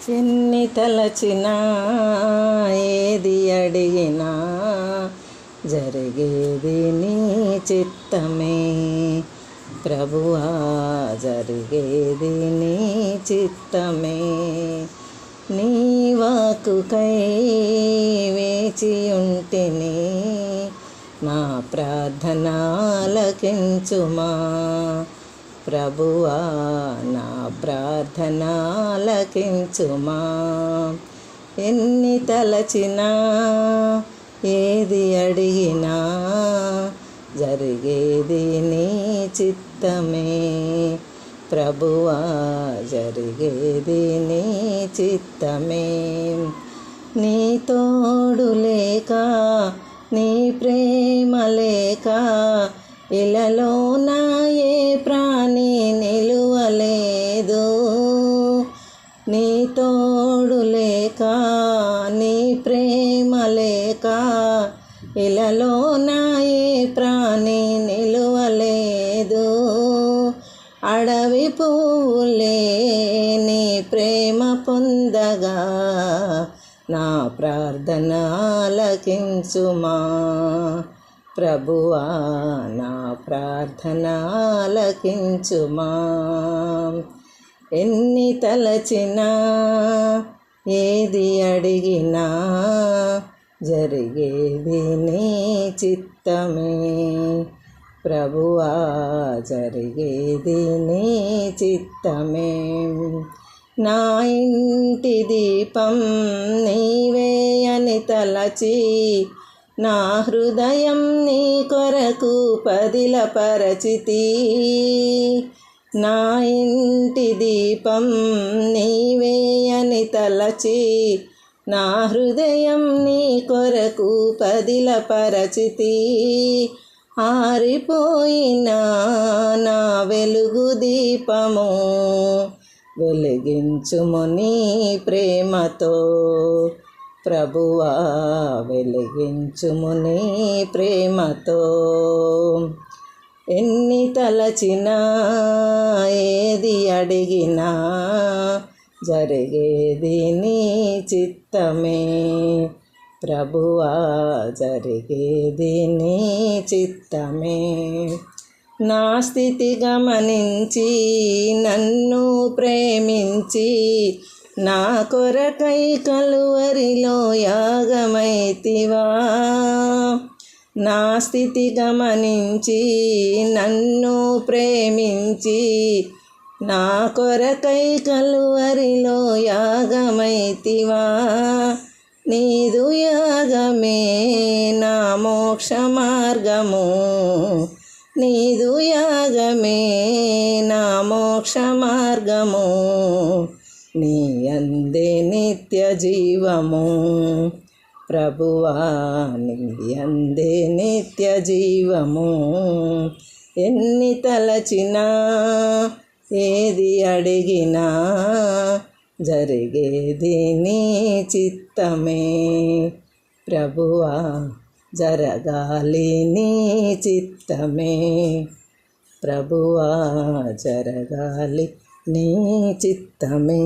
ఎన్ని తలచినా ఏది అడిగినా జరిగేది నీ చిత్తమే ప్రభువా, జరిగేది నీ చిత్తమే. నీ వాక్కుకై వేచి ఉంటిని, నా ప్రార్థన ఆలకించుమా ప్రభువా, నా ప్రార్థన ఆలకించుమా. ఎన్ని తలచినా ఏది అడిగినా జరిగేది నీ చిత్తమే ప్రభువా, జరిగేది నీ చిత్తమే. నీ తోడు లేక, నీ ప్రేమ లేక ఇలలో నా ఏ ప్రాణి నిలువలేదు. నీ తోడు లేక, నీ ప్రేమ లేక ఇలలో నా ఏ ప్రాణి నిలువలేదు. అడవి పువ్వులే నీ ప్రేమ పొందగా, నా ప్రార్థన ఆలకించుమా ప్రభువా, నా ప్రార్థన ఆలకించుమా. ఎన్ని తలచినా ఏది అడిగినా జరిగేది నీ చిత్తమే ప్రభువా, జరిగేది నీ చిత్తమే. నా ఇంటి దీపం నీవే అని తలచి, నా హృదయం నీ కొరకు పదిలపరచితి. నా ఇంటి దీపం నీవే అని తలచి, నా హృదయం నీ కొరకు పదిలపరచితి. ఆరిపోయిన నా వెలుగు దీపము వెలిగించుము నీ ప్రేమతో ప్రభువా, వెలిగించుము నీ ప్రేమతో. ఎన్ని తలచినా ఏది అడిగినా జరిగేది నీ చిత్తమే ప్రభువా, జరిగేది నీ చిత్తమే. నా స్థితి గమనించి నన్ను ప్రేమించి, నా కొరకై కలువరిలో యాగమైతివా. నా స్థితి గమనించి నన్ను ప్రేమించి, నా కొరకై కలువరిలో యాగమైతివా. నీదు యాగమే నా మోక్ష మార్గము, నీదు యాగమే నా మోక్ష మార్గము. నీ యందే నిత్య జీవము ప్రభువా, నీ యందే నిత్య జీవము. ఎన్ని తలచినా ఏది అడిగినా జరిగేది నీ చిత్తమే ప్రభువా, జరగాలి నీ చిత్తమే ప్రభువా, జరగాలి నీ చిత్తమే.